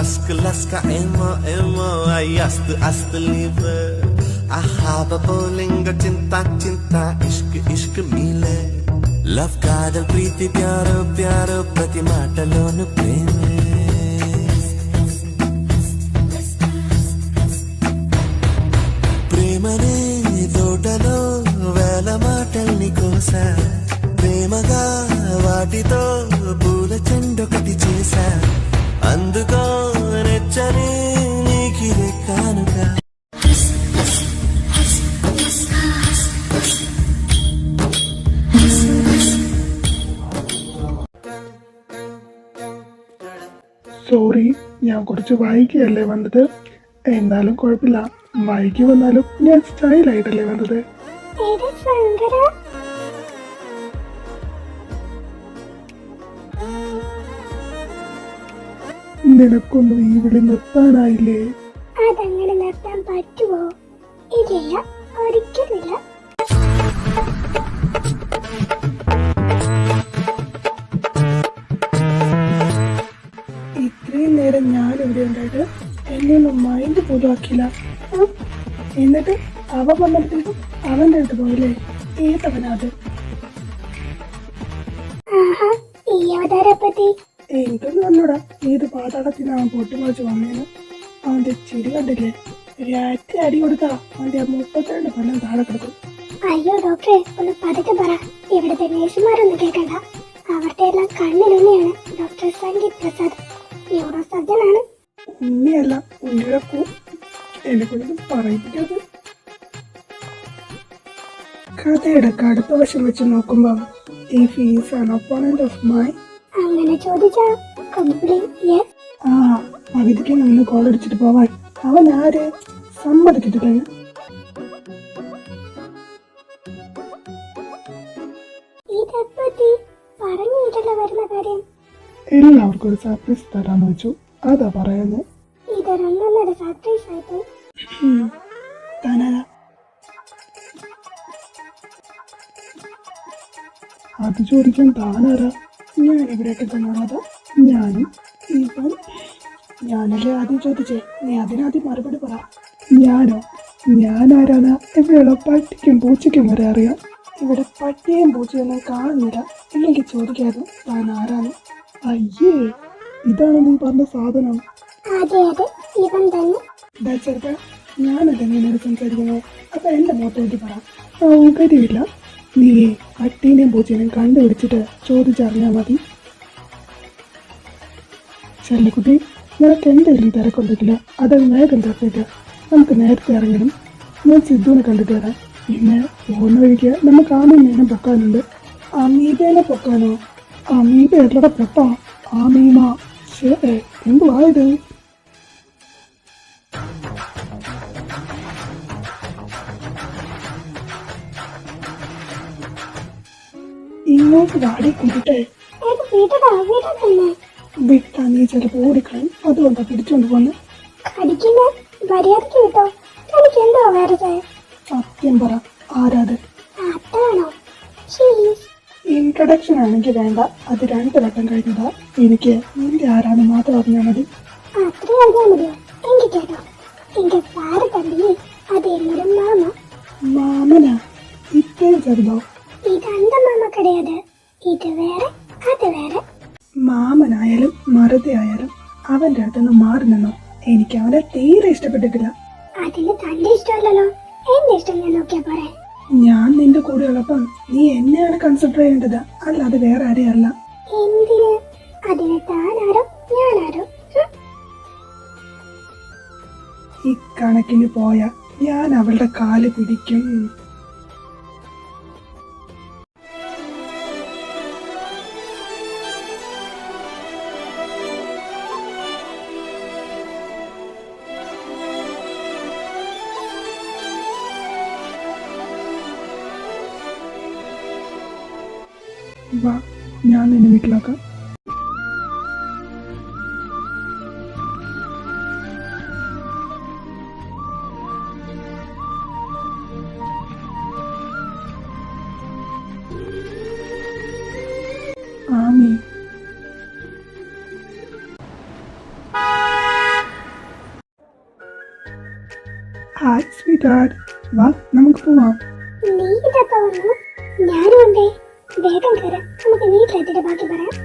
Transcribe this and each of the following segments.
Laska, laska, emo, emo, ayast, ast, liebe. Ahaba, bolinga, cinta, cinta, ishq, ishq, mile. Love, kadal, preeti, pyaro, pyaro, prati maatalonu preme. ప్రేమనే తోటలో వేల మాటల్ని కోసా ప్రేమగా వాటితో పూల చెండొకటి చేశా అందుకో నెచ్చని నీకిదే కానుక സോറി, ഞാൻ കുറച്ച് വൈകിയല്ലേ വന്നത്. എന്തായാലും കുഴപ്പമില്ല, വൈകി വന്നാലും ഞാൻ സ്റ്റൈലായിട്ടല്ലേ വന്നത്. നിനക്കൊന്നും ഈ വിളി നിർത്താനായില്ലേ? അതങ്ങനെ നിർത്താൻ പറ്റുമോ? ഇല്ല, ഒരിക്കലില്ല. ഇത്രയും നേരം ഞാൻ ഇവിടെ ഉണ്ടായിട്ട് എന്നെയൊന്നും മൈൻഡ് പോലും ആക്കില്ല. എന്നിട്ട് അവൻ വന്നപ്പോഴത്തേക്കും അവന്റെ അടുത്ത് പോയില്ലേ? ഏതവനാത്? എനിക്കൊന്നും വന്നൂടാ ഏത് പാതാളത്തിന് അവൻ പൊട്ടിമുളച്ച് വന്നേന്ന്. അവന്റെ ചിരി കണ്ടില്ലേ? രാത്രി അടി കൊടുത്താ അവന്റെ 32 കൊല്ലം താഴെ കിടക്കും. അയ്യോ ഡോക്ടറെ, ഒന്ന് പതുക്കെ പറ. ഇവിടുത്തെ നേഴ്സുമാരൊന്നും കേൾക്കണ്ട. അവരുടെ എല്ലാം കണ്ണിലുണ്ണിയാണ് ഡോക്ടർ സംഗീത് പ്രസാദ്. ന്യൂറോ സർജനാണ്. ഉണ്ണിയല്ല, ഉണ്ണിയുടെ എന്നെ കൊണ്ടൊന്നും പറയിപ്പിക്കാതെ. കഥയുടെ കടുത്ത വശം വെച്ച് നോക്കുമ്പോ ഈ ഫീസ് ആണ് ഒപ്പോണന്റ് ഓഫ് മൈ. അങ്ങനെ ചോദിച്ചാ ആ പകുതിക്ക് നിന്ന് കോൾ അടിച്ചിട്ട് പോവാൻ അവൻ ആര് സമ്മതിക്കത്തില്ല. എല്ലാവർക്കും ഒരു സർപ്രൈസ് തരാന്ന് വെച്ചു, അതാ പറയുന്നത്. താനാരാ? അത് ചോദിക്കാൻ താനാരാ? ഞാൻ ഇവിടെയൊക്കെ തന്നോളാതാ. ഞാനല്ലേ ആദ്യം ചോദിച്ചേ, നീ അതിനാദ്യം മറുപടി പറ. ഞാനോ? ഞാനാരാണ്? ഇവിടെയുള്ള പട്ടിക്കും പൂച്ചയ്ക്കും വരെ അറിയാം. ഇവിടെ പട്ടിയും പൂച്ചയൊന്നും കാണുന്നില്ല. ഇല്ലെങ്കിൽ ചോദിക്കാതെ താൻ ആരാണ്? അയ്യേ, ഇതാണ് നീ പറഞ്ഞ സാധനം. ചെറുക്ക, ഞാനല്ലേ നിന്നോട് സംസാരിക്കുന്നത്. അപ്പൊ എന്റെ മുഖത്തോട്ട് പറ. സൗകര്യമില്ല. നീ പട്ടീനെയും പൂച്ചേനെയും കണ്ടുപിടിച്ചിട്ട് ചോദിച്ചറിഞ്ഞാൽ മതി. ചെല്ലക്കുട്ടി, നിനക്ക് എന്തെങ്കിലും തിരക്കൊണ്ടിട്ടില്ല, അത് വേഗം തീർത്തിട്ട് നമുക്ക് നേരത്തെ ഇറങ്ങണം. ഞാൻ സിദ്ധുവിനെ കണ്ടിട്ട് വരാം. പിന്നെ പോകുന്ന വഴിക്ക് നമുക്ക് ആമീമേനെ പൊക്കാനുണ്ട്. അമീബേനെ പൊക്കാനോ? അമീബ എല്ലടെ പൊട്ടാ? ആമീമ എന്തുവായത്? ഇങ്ങോട്ട് വാടി കൂട്ടിട്ടെ വിട്ടാ നീ ചിലപ്പോ ഓടിക്കളയും. അതുകൊണ്ടാ പിടിച്ചോണ്ട് പോന്ന്. സത്യം പറ, ആരാത്? ഇൻട്രൊഡക്ഷൻ ആണെങ്കിൽ വേണ്ട, അത് 2 വട്ടം കഴിഞ്ഞതാ. എനിക്ക് നിന്റെ ആരാണ് മാത്രം അറിഞ്ഞാൽ മതി. മാമനാ? ഇത്രയും ചെറുതോ? മാമനായാലും മറുതയായാലും അവന്റെ അടുത്തുനിന്ന് മാറി നിന്നോ. എനിക്ക് അവനെ തീരെ ഇഷ്ടപ്പെട്ടിട്ടില്ല. ഞാൻ നിന്റെ കൂടെ ഉള്ളപ്പം നീ എന്നെയാണ് കൺസിഡർ ചെയ്യേണ്ടത്, അല്ലാതെ വേറെ ആരെയല്ല. ഇക്കണക്കിന് പോയാ ഞാൻ അവളുടെ കാല് പിടിക്കും. വാ, ഞാൻ നിന്നെ വീട്ടിലാക്കാം. ആമി, ഡാഡ്, വാ നമുക്ക് പോവാം. നീ ഇതപ്പോ വന്നു? ഞാനും ഉണ്ടേ. വേഗം കയറാം, നമുക്ക് വീട്ടിലെത്തിയിട്ട് ബാക്കി പറയാം.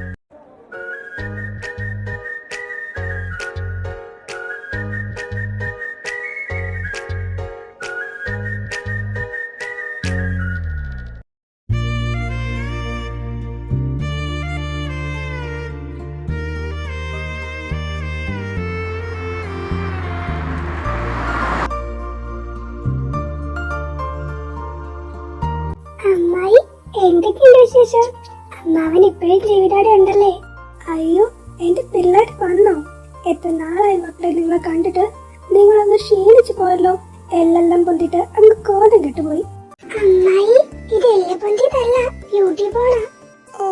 അമ്മായി, എന്തൊക്കെയുണ്ട് വിശേഷം? അമ്മാവൻ ഇപ്പോഴും ജീവിതോടെ ഉണ്ടല്ലേ? അയ്യോ, എന്റെ പിള്ളേർ വന്നോ? എത്ര നാളായി മക്കളെ നിങ്ങളെ കണ്ടിട്ട്. നിങ്ങളൊന്ന് ക്ഷീണിച്ചു പോയല്ലോ. എല്ലെല്ലാം പൊന്തിട്ട് അങ്ങ് കോതം കെട്ടുപോയി. അമ്മായി, ഇത് എല്ലാം പൊന്തിയതല്ല, ബ്യൂട്ടി ബോളാ. ഓ,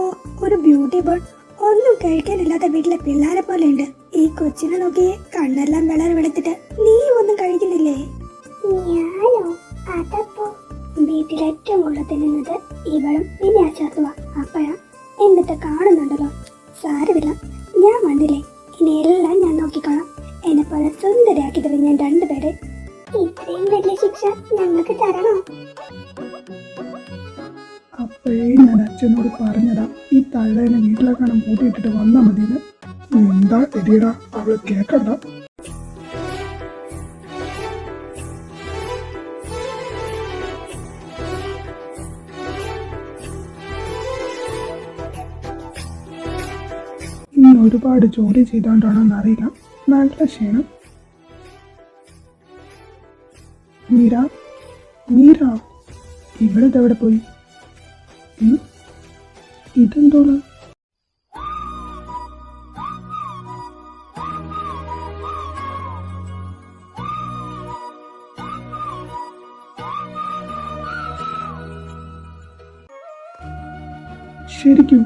ഒരു ബ്യൂട്ടി ബോൾ. ഒന്നും കഴിക്കാനില്ലാത്ത വീട്ടിലെ പിള്ളേരെ പോലെ ഉണ്ട്. ഈ കൊച്ചിനെ നോക്കിയേ, കണ്ണെല്ലാം വളരെ വെളുത്തിട്ട്. നീ ഒന്നും കഴിക്കുന്നില്ലേ? ഞാനോ? അതപ്പോ വീട്ടിൽ ഏറ്റവും കൂടുതൽ തിന്നുന്നത് ഇവളും പിന്നെ അച്ചാത്തുക. അപ്പഴാ എന്നിട്ട് കാണുന്നുണ്ടല്ലോ. സാരമില്ല, ഞാൻ വന്നില്ലേ, ഇനി എല്ലാം ഞാൻ നോക്കിക്കോളാം. എന്നെ പോലെ സുന്ദരിയാക്കി തരും ഞാൻ രണ്ടുപേരെ. ഇത്രയും വലിയ ശിക്ഷ ഞങ്ങൾക്ക് തരണോ? അപ്പോഴേ ഞാൻ അച്ഛനോട് പറഞ്ഞതാ, ഈ തള്ളേനെ വീട്ടിലേക്കാണ് പൂട്ടിയിട്ടിട്ട് വന്നാ മതിയെന്ന്. എന്താ ശരിയടാ, അവള് കേക്കണ്ട. ഇന്ന് ഒരുപാട് ജോലി ചെയ്തോണ്ടാണോന്ന് അറിയില്ല, നല്ല ക്ഷീണം. മീര, മീര, ഇവിടെ ഇതെവിടെ പോയി? ഇതെന്തോന്ന്? ശരിക്കും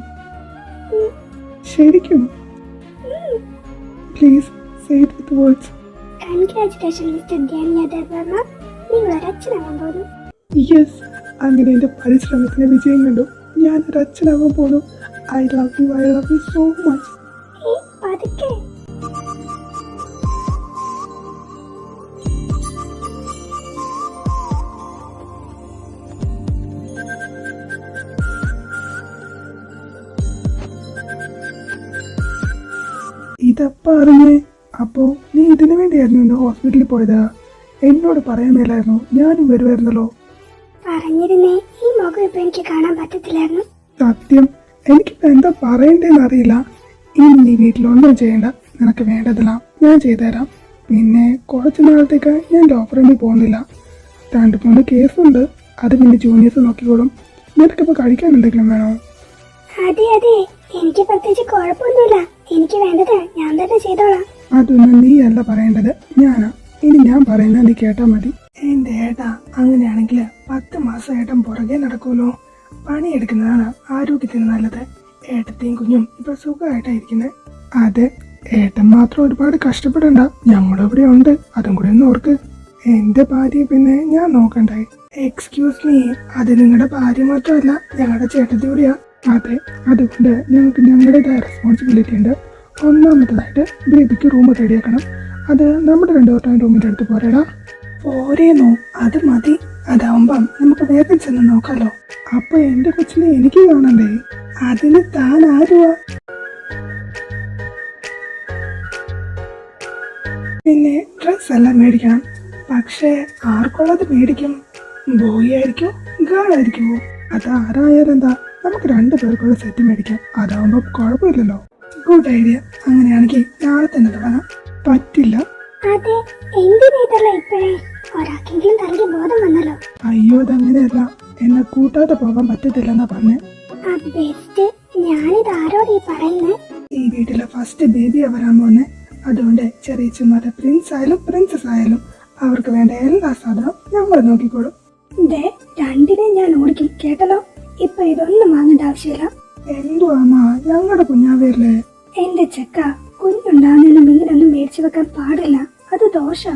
ശരിക്കും please say it with words. Congratulation mister Dhyan Yadav Varma, നിങ്ങൾ ഒരു അച്ഛനാവാൻ പോകുന്നു. യെസ്, അങ്ങനെ എൻ്റെ പരിശ്രമത്തിന് വിജയം കണ്ടു. ഞാൻ ഒരു അച്ഛനാവാൻ പോകുന്നു. I love you so much. പതുക്കെ. ഇതപ്പ അറിഞ്ഞേ? അപ്പോ നീ ഇതിനു വേണ്ടിയായിരുന്നു ഇന്ന് ഹോസ്പിറ്റലിൽ പോയത്? എന്നോട് പറയാൻ മേലായിരുന്നു, ഞാനും വരുമായിരുന്നല്ലോ. പറഞ്ഞിരുന്നേ, ഈ മുഖം ഇപ്പൊ എനിക്ക് കാണാൻ പറ്റത്തില്ലായിരുന്നു. സത്യം, എനിക്കിപ്പോ എന്താ പറയണ്ടേന്ന് അറിയില്ല. ഇനി നീ വീട്ടിലൊന്നും ചെയ്യണ്ട, നിനക്ക് വേണ്ടതെല്ലാം ഞാൻ ചെയ്തുതരാം. പിന്നെ കുറച്ച് നാളത്തേക്ക് ഞാൻ ലോ ഫർമിൽ പോകുന്നില്ല. 2-3 കേസുണ്ട്, അത് പിന്നെ ജൂനിയേഴ്സ് നോക്കിക്കോളും. നിനക്കിപ്പോ കഴിക്കാൻ എന്തെങ്കിലും വേണോ? അതെ അതെ, എനിക്ക് പ്രത്യേകിച്ച് കുഴപ്പമൊന്നുമില്ല. എനിക്ക് വേണ്ടത് ഞാൻ തന്നെ ചെയ്തോളാം. അതൊന്നും നീ അല്ല പറയേണ്ടത്, ഞാനാ. ഇനി ഞാൻ പറയുന്നത് നീ കേട്ടാ മതി. എന്റെ ഏട്ടാ, അങ്ങനെയാണെങ്കിൽ 10 മാസം ഏട്ടൻ പുറകെ നടക്കുമല്ലോ. പണിയെടുക്കുന്നതാണ് ആരോഗ്യത്തിന് നല്ലത്. ഏട്ടത്തെയും കുഞ്ഞും ഇപ്പൊ സുഖമായിട്ടായിരിക്കുന്നത്. അതെ, ഏട്ടൻ മാത്രം ഒരുപാട് കഷ്ടപ്പെടണ്ട, ഞങ്ങളിവിടെ ഉണ്ട്. അതും കൂടെ ഒന്ന് ഓർക്ക്. എന്റെ ഭാര്യയെ പിന്നെ ഞാൻ നോക്കണ്ടേ? എക്സ്ക്യൂസ് മീ, അത് നിങ്ങളുടെ ഭാര്യ മാത്രമല്ല, ഞങ്ങളുടെ ചേട്ടത്തി കൂടിയാ. അതെ, അതുകൊണ്ട് ഞങ്ങൾക്ക് ഞങ്ങളുടേതായ റെസ്പോൺസിബിലിറ്റി ഉണ്ട്. ഒന്നാമത്തേതായിട്ട് ബേബിക്ക് റൂം റെഡിയാക്കണം. അത് നമ്മുടെ 2 റൂമിൻ്റെ അടുത്ത് പോരാടാ. പോരേന്നോ? അത് മതി. അതാവുമ്പം നമുക്ക് വേഗം ചെന്ന് നോക്കാലോ. അപ്പൊ എന്റെ കൊച്ചിനെ എനിക്ക് കാണണ്ടേ? അതിന് താൻ ആരുവാ? പിന്നെ ഡ്രസ് എല്ലാം മേടിക്കണം. പക്ഷേ ആർക്കുള്ളത് മേടിക്കും? ബോയ് ആയിരിക്കോ ഗേൾ ആയിരിക്കുമോ? അതാരായാലും എന്താ, നമുക്ക് 2 പേർക്കുള്ള സെറ്റ് മേടിക്കാം. അതാവുമ്പോ കുഴപ്പമില്ലല്ലോ. Good idea. അങ്ങനെയാണെങ്കിൽ നാളെ തന്നെ തുടങ്ങാം. പറ്റില്ല. അതെ, എന്തിനേതല്ല ഇപ്പോഴേ? ഒരാൾക്കെങ്കിലും തലയ്ക്ക് ബോധം വന്നല്ലോ. അയ്യോ, അതങ്ങനെയല്ല. എന്നെ കൂട്ടാതെ പോകാൻ പറ്റത്തില്ലെന്നാ പറഞ്ഞേ. ബെസ്റ്റ്, ഞാനിത് ആരോട് ഈ പറയുന്നേ? ഈ വീട്ടിലെ ഫസ്റ്റ് ബേബിയാ വരാൻ പോന്നെ. അതുകൊണ്ട് ചെറിയച്ഛന്മാരെ പ്രിൻസ് ആയാലും പ്രിൻസസ് ആയാലും അവർക്ക് വേണ്ട എല്ലാ സാധനവും ഞങ്ങൾ നോക്കിക്കോളും. ദേ, 2 ഞാൻ ഓടിക്കും, കേട്ടല്ലോ. ഇപ്പൊ ഇതൊന്നും വാങ്ങേണ്ട ആവശ്യമില്ല. എന്തുവാ ഞങ്ങളുടെ കുഞ്ഞാവയല്ലേ? എന്റെ ചെക്ക, കുഞ്ഞുണ്ടാകുന്നതിനും ഇങ്ങനൊന്നും മേടിച്ചു വെക്കാൻ പാടില്ല, അത് ദോഷാ.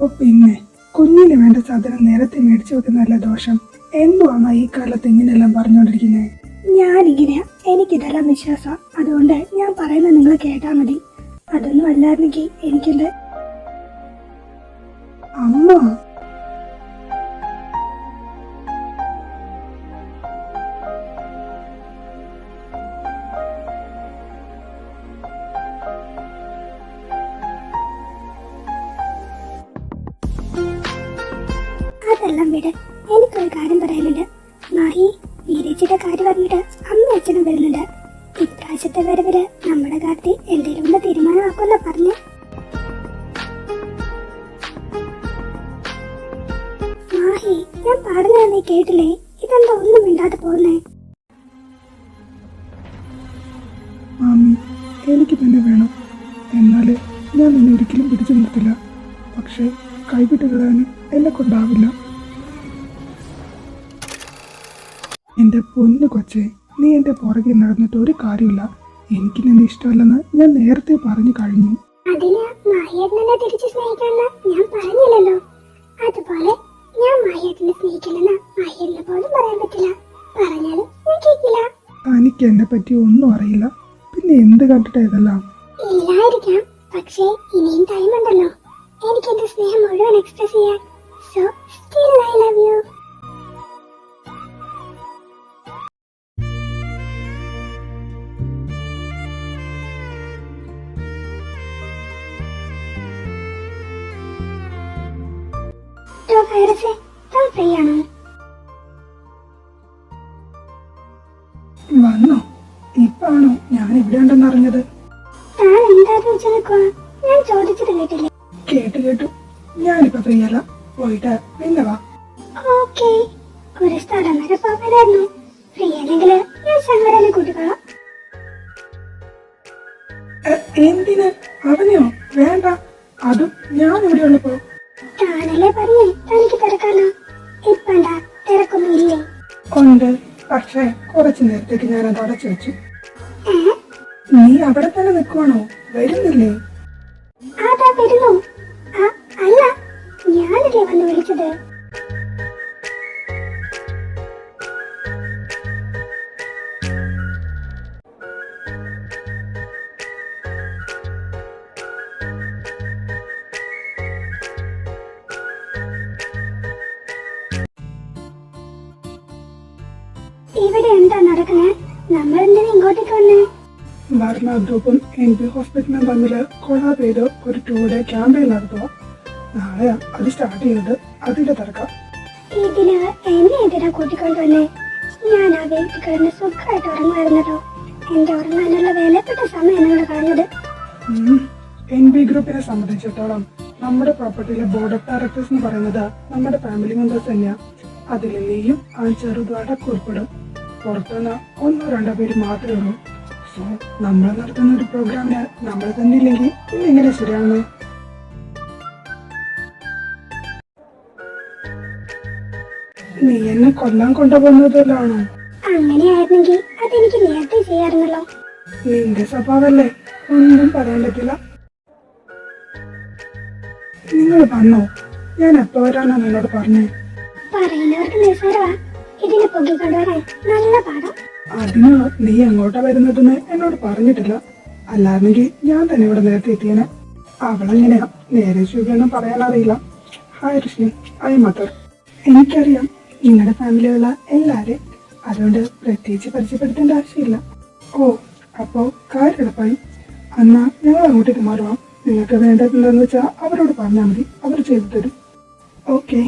ഓ പിന്നെ, കുഞ്ഞിന് വേണ്ട സാധനം നേരത്തെ മേടിച്ചു വെക്കുന്നതല്ല ദോഷം. എന്തുവാ ഈ കാലത്ത് ഇങ്ങനെയെല്ലാം പറഞ്ഞോണ്ടിരിക്കുന്നേ? ഞാനിങ്ങനെയാ, എനിക്കിതെല്ലാം വിശ്വാസം. അതുകൊണ്ട് ഞാൻ പറയുന്നത് നിങ്ങൾ കേട്ടാ മതി. അതൊന്നും അല്ലായിരുന്നെങ്കിൽ എനിക്കില്ല. അമ്മ, ഇപ്രാവശ്യത്തെ വരവില് നമ്മുടെ കാർത്തി എന്തെങ്കിലും ഒന്ന് തീരുമാനമാക്കുമല്ലോ പറഞ്ഞു. മാഹി, ഞാൻ പറഞ്ഞത് നീ കേട്ടില്ലേ? ഇതെന്താ ഒന്നും മിണ്ടാതെ പോകുന്നേ? മാമി, എനിക്ക് തന്നെ വേണം. എന്നാൽ ഞാൻ നിന്നെ ഒരിക്കലും പിടിച്ചു നിർത്തില്ല. പക്ഷേ കൈവിട്ട് കളയാനും എന്നെ കൊണ്ടാവില്ല. എൻ്റെ പൊന്നു കൊച്ചേ, നീ എൻ്റെ പുറകെ നടന്നിട്ട് ഒരു കാര്യമില്ല. എനിക്ക് നിന്നെ ഇഷ്ടമല്ലെന്ന് ഞാൻ നേരത്തെ പറഞ്ഞു കഴിഞ്ഞു. അതിന് മാഹിയേട്ടനെ തിരിച്ചു സ്നേഹിക്കാന്ന് ഞാൻ പറഞ്ഞില്ലല്ലോ. അതുപോലെ ഞാൻ മാഹിയേട്ടനെ സ്നേഹിക്കില്ലെന്ന് മാഹിയേട്ടനെ പോലും പറയാൻ പറ്റില്ല. പറഞ്ഞാലും ഞാൻ കേൾക്കില്ല. തനിക്ക് എന്നെ പറ്റി ഒന്നും അറിയില്ല. പിന്നെ എന്ത് കണ്ടിട്ടാ ഇതെല്ലാം? ഇല്ലായിരിക്കാം, പക്ഷേ ഇനിയും ടൈം ഉണ്ടല്ലോ എനിക്ക് എന്റെ സ്നേഹം മുഴുവൻ എക്സ്പ്രസ് ചെയ്യാൻ. So still I love you. ഫ്രീയാണോ? വന്നോ? ഇപ്പാണോ ഞാൻ ഇവിടെ ഉണ്ടെന്ന് അറിഞ്ഞത്? താൻ എന്താന്ന് വെച്ചാൽ ഞാൻ ചോദിച്ചത് കേട്ടില്ലേ? കേട്ടു. ഞാനിപ്പോ ഫ്രീയല്ല, പോയിട്ട് പിന്നെ വാ. ഓക്കെ, ഒരു സ്ഥലം വരെ പോകാനായിരുന്നു. ഫ്രീ അല്ലെങ്കിൽ ഞാൻ ശങ്കരനെ കൂട്ടിക്കോളാം. എന്തിന്? അവനെയോ? വേണ്ട, അതും ഞാൻ ഇവിടെ ഉള്ളപ്പോ. താനല്ലേ പറഞ്ഞേ തനിക്ക് തിരക്കാനോ? ഇപ്പണ്ടാ തിരക്കൊന്നും ഇല്ലേ? ഉണ്ട്, പക്ഷേ കുറച്ചു നേരത്തേക്ക് ഞാൻ അത് അടച്ചു വെച്ചു. നീ അവിടെ തന്നെ നിൽക്കുവാണോ? വരുന്നില്ലേ? അതാ വരുന്നു. അല്ല, ഞാനല്ലേ വന്ന് വിളിച്ചത്. ഇവിടെ എന്താ നടക്കണേ? നമ്മൾ എന്തിനാ ഇങ്ങോട്ടേക്ക് വന്നേ? ഭരണ ഗ്രൂപ്പും NP ഹോസ്പിറ്റലും തമ്മിൽ കൊളാബ് ചെയ്ത് ഒരു 2 ഡേ ക്യാമ്പയിൻ നടത്തുക. നാളെ അത് സ്റ്റാർട്ട് ചെയ്തത്. അതിന്റെ തിരക്കാം. ഇതിന് എന്നെ എന്തിനാ കൂട്ടിക്കൊണ്ടുവന്നേ? ഞാൻ ആ വീട്ടിൽ കിടന്ന് സുഖമായിട്ട് ഉറങ്ങുമായിരുന്നല്ലോ. എന്റെ ഉറങ്ങാനുള്ള വിലപ്പെട്ട സമയം നിങ്ങൾ കാണുന്നത്. NP ഗ്രൂപ്പിനെ സംബന്ധിച്ചിടത്തോളം നമ്മുടെ പ്രോപ്പർട്ടിയിലെ ബോർഡ് ഓഫ് ഡയറക്ടേഴ്സ് എന്ന് പറയുന്നത് നമ്മുടെ ഫാമിലി മെമ്പേഴ്സ് തന്നെയാണ്. അതിൽ നീയും ആ ചെറുതും അടക്കം ഉൾപ്പെടും. പുറത്തുനിന്ന് 1-2 പേര് മാത്രമേ ഉള്ളൂ. സോ നമ്മൾ നടത്തുന്ന ഒരു പ്രോഗ്രാമിന് നമ്മൾ തന്നെ ഇല്ലെങ്കിൽ പിന്നെ എങ്ങനെ ശരിയാവുന്നത്? നീ എന്നെ കൊല്ലാൻ കൊണ്ടുപോകുന്നതല്ലാണോ? അങ്ങനെയായിരുന്നെങ്കിൽ അതെനിക്ക് നേരത്തെ ചെയ്യാറുണ്ടല്ലോ. നിന്റെ സ്വഭാവല്ലേ, ഒന്നും പറയാൻ പറ്റില്ല. നിങ്ങൾ വന്നോ? ഞാൻ എപ്പോ വരാനാ നിന്നോട് പറഞ്ഞേ? പറയുന്നവർക്ക് നിസ്സാരമാ, ഇതിനെ പൊക്കിക്കൊണ്ടുവരാൻ നല്ല പാഠം. അതിന് നീ എങ്ങോട്ടാ വരുന്നതെന്ന് എന്നോട് പറഞ്ഞിട്ടില്ല. അല്ലായിരുന്നെങ്കിൽ ഞാൻ തന്നെ ഇവിടെ നേരത്തെ എത്തിയേനെ. അവളെങ്ങനെയാ നേരെ ശുഭ്രനും പറയാൻ അറിയില്ല. Hi Rishi, I mother. എനിക്കറിയാം നിങ്ങളുടെ ഫാമിലിയുള്ള എല്ലാവരെയും, അതുകൊണ്ട് പ്രത്യേകിച്ച് പരിചയപ്പെടുത്തേണ്ട ആവശ്യമില്ല. ഓ, അപ്പോ കാര്യം എളുപ്പമായി. എന്നാ ഞങ്ങൾ അങ്ങോട്ടേക്ക് മാറുവാം. നിങ്ങൾക്ക് വേണ്ടതെന്താന്ന് വെച്ചാൽ അവരോട് പറഞ്ഞാൽ മതി, അവർ ചെയ്തു തരും. ഓക്കെ.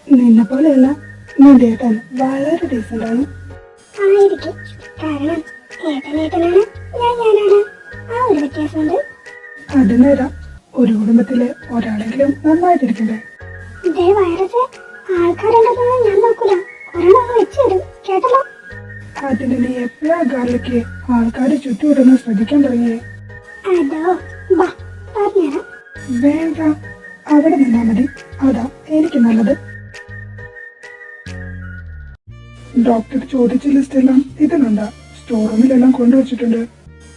നിന്നെ പോലെയല്ല, നിന്റെ ഏട്ടൻ വളരെ ഡീസന്റ് ആണ്. ആയിരിക്കും, കാരണം ഏട്ടനേട്ടനാണ്, ഞാനാണ്. ആ ഒരു വ്യത്യാസമുണ്ട്. അത് നേരം, ഒരു കുടുംബത്തിലെ ഒരാളെങ്കിലും നന്നായിട്ടിരിക്കണ്ടേ? ഇതേ വൈറസ് ആൾക്കാരുണ്ടെന്നൊന്നും ഞാൻ നോക്കൂല. ഒരെണ്ണം വെച്ച് തരും, കേട്ടല്ലോ? അതിന് നീ എപ്പോഴാ ഗാർലിക്ക് ആൾക്കാരെ ചുറ്റുവിടുന്ന ശ്രദ്ധിക്കാൻ തുടങ്ങിയേ? അതോ, വാ പറഞ്ഞുതരാം. വേണ്ട, അവിടെ നിന്നാ മതി, അതാ എനിക്ക് നല്ലത്. ഡോക്ടർ ചോദിച്ച ലിസ്റ്റ് എല്ലാം ഇതിലുണ്ട്. സ്റ്റോർ റൂമിലെല്ലാം കൊണ്ടുവച്ചിട്ടുണ്ട്.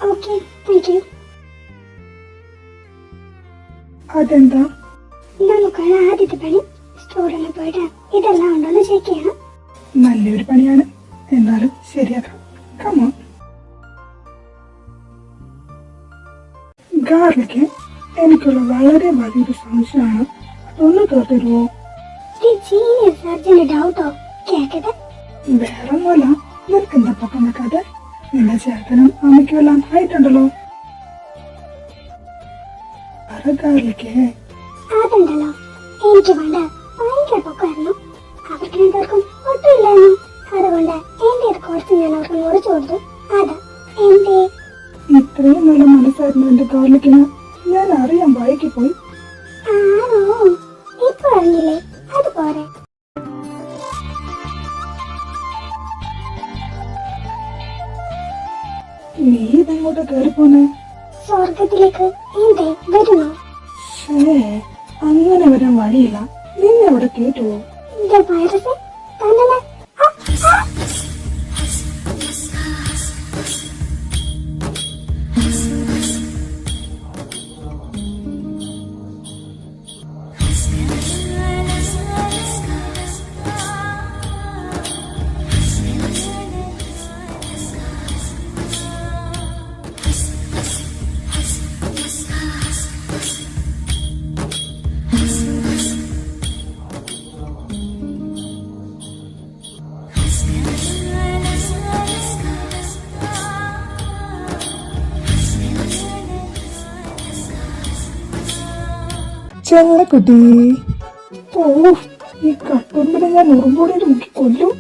Okay, thank you. അതെന്താ? നമുക്കാണ് ആദ്യത്തെ പണി. സ്റ്റോർ റൂമിൽ പോയിട്ട് ഇതെല്ലാം ഉണ്ടോന്ന് ചെക്ക് ചെയ്യണം. നല്ലൊരു പണിയാണ്, എന്നാലും ശരിയാക്കാം. കമോൺ. ഗാർലിക്ക് എനിക്കുള്ള വളരെ വലിയൊരു സംശയമാണ്. അതൊന്ന് തീർത്തരുവോ? ജീനിയസ് സർജന് ഡൗട്ടോ? കേക്കട്ടെ. വേറൊന്നുമല്ല, നിനക്കെന്താ പൊക്കം വെക്കാതെ? നിന്റെ ചേട്ടനും അമ്മയ്ക്കും എല്ലാം ആയിട്ടുണ്ടല്ലോ. ഗാർലിക്ക് അതുണ്ടല്ലോ, എനിക്ക് പണ്ട് ഭയങ്കര പൊക്കമായിരുന്നു. അവർക്ക് കാറിലേക്കാണ്. ഞാൻ അറിയാൻ ബൈക്കിൽ പോയി. ആണോ? ഇപ്പൊ അറിയില്ലേ? അത് പോരെ. നീ ഇതെങ്ങോട്ട് കയറിപ്പോന്നെ? സ്വർഗത്തിലേക്ക്. എന്തേ, വരുന്നോ? അങ്ങനെ വരാൻ വഴിയില്ല. നിന്നെ അവിടെ കേട്ടുവോ? എന്റെ വൈറസ് തന്നെ. ചെല്ലക്കുട്ടി, ഓ ഈ കട്ടുമ്പിനെ ഞാൻ ഉറുമ്പോടെ മുക്കി കൊല്ലും.